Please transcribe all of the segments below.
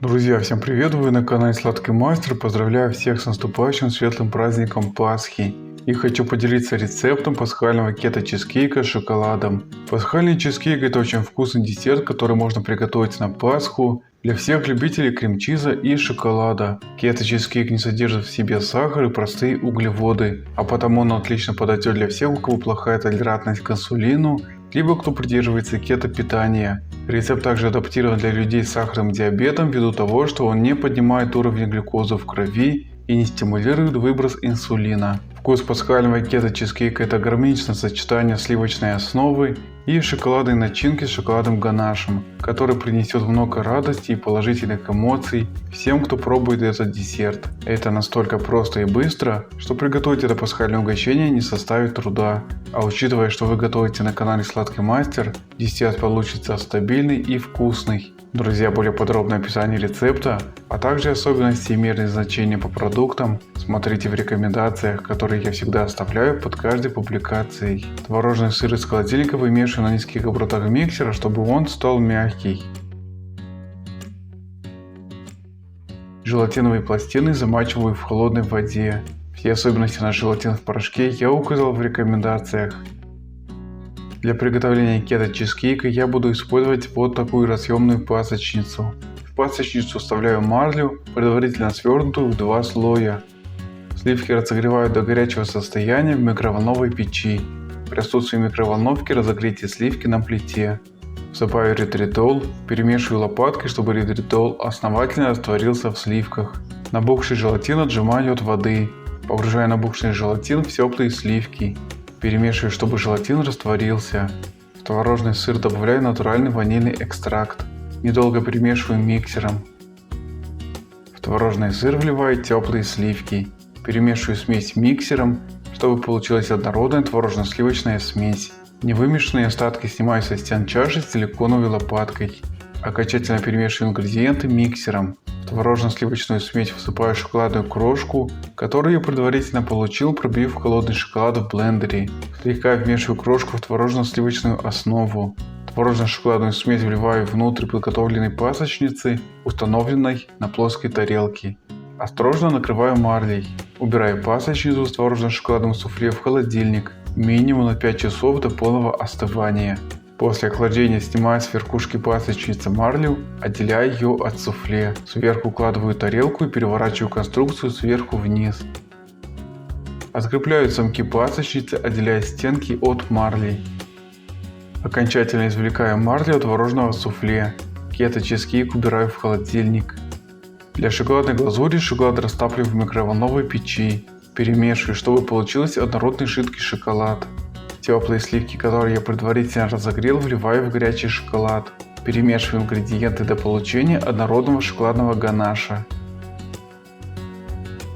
Друзья, всем привет! Вы на канале Сладкий Мастер. Поздравляю всех с наступающим светлым праздником Пасхи. И хочу поделиться рецептом пасхального кето-чизкейка с шоколадом. Пасхальный чизкейк — это очень вкусный десерт, который можно приготовить на Пасху для всех любителей крем-чиза и шоколада. Кето-чизкейк не содержит в себе сахар и простые углеводы, а потому он отлично подойдет для всех, у кого плохая толерантность к инсулину, либо кто придерживается кето-питания. Рецепт также адаптирован для людей с сахарным диабетом ввиду того, что он не поднимает уровень глюкозы в крови и не стимулирует выброс инсулина. Вкус пасхального кето-чизкейка — это гармоничное сочетание сливочной основы и шоколадной начинки с шоколадным ганашем, который принесет много радости и положительных эмоций всем, кто пробует этот десерт. Это настолько просто и быстро, что приготовить это пасхальное угощение не составит труда. А учитывая, что вы готовите на канале Сладкий Мастер, десерт получится стабильный и вкусный. Друзья, более подробное описание рецепта, а также особенности и мерные значения по продуктам смотрите в рекомендациях, которые я всегда оставляю под каждой публикацией. Творожный сыр из холодильника вымешиваю на низких оборотах миксера, чтобы он стал мягкий. Желатиновые пластины замачиваю в холодной воде. Все особенности на желатин в порошке я указал в рекомендациях. Для приготовления кето-чизкейка я буду использовать вот такую разъемную пасочницу. В пасочницу вставляю марлю, предварительно свернутую в 2 слоя. Сливки разогреваю до горячего состояния в микроволновой печи. При отсутствии микроволновки разогрейте сливки на плите. Всыпаю эритритол, перемешиваю лопаткой, чтобы эритритол основательно растворился в сливках. Набухший желатин отжимаю от воды. Погружаю набухший желатин в теплые сливки. Перемешиваю, чтобы желатин растворился. В творожный сыр добавляю натуральный ванильный экстракт. Недолго перемешиваю миксером. В творожный сыр вливаю теплые сливки. Перемешиваю смесь миксером, чтобы получилась однородная творожно-сливочная смесь. Невымешанные остатки снимаю со стен чаши с силиконовой лопаткой. Окончательно перемешиваю ингредиенты миксером. В творожно-сливочную смесь всыпаю шоколадную крошку, которую я предварительно получил, пробив холодный шоколад в блендере. Слегка вмешиваю крошку в творожно-сливочную основу. Творожно-шоколадную смесь вливаю внутрь подготовленной пасочницы, установленной на плоской тарелке. Осторожно накрываю марлей. Убираю пасочницу с творожно-шоколадным суфле в холодильник минимум на 5 часов до полного остывания. После охлаждения снимаю с верхушки пасочницы марлю, отделяя ее от суфле. Сверху укладываю тарелку и переворачиваю конструкцию сверху вниз. Открепляю замки пасочницы, отделяя стенки от марли. Окончательно извлекаю марлю от творожного суфле. Кето-чизкейк убираю в холодильник. Для шоколадной глазури шоколад растапливаю в микроволновой печи. Перемешиваю, чтобы получился однородный жидкий шоколад. Теплые сливки, которые я предварительно разогрел, вливаю в горячий шоколад. Перемешиваю ингредиенты до получения однородного шоколадного ганаша.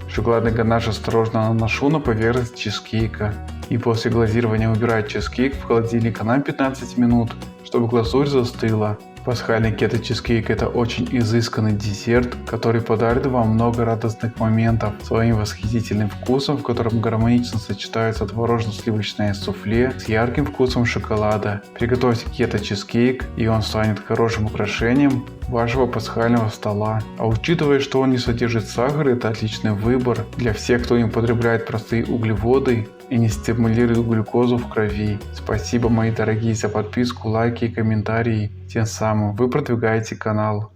Шоколадный ганаш осторожно наношу на поверхность чизкейка. И после глазирования убираю чизкейк в холодильник на 15 минут, чтобы глазурь застыла. Пасхальный кето-чизкейк — это очень изысканный десерт, который подарит вам много радостных моментов своим восхитительным вкусом, в котором гармонично сочетается творожно-сливочное суфле с ярким вкусом шоколада. Приготовьте кето-чизкейк, и он станет хорошим украшением вашего пасхального стола. А учитывая, что он не содержит сахар, это отличный выбор для всех, кто не потребляет простые углеводы и не стимулирует глюкозу в крови. Спасибо, мои дорогие, за подписку, лайки и комментарии. Тем самым вы продвигаете канал.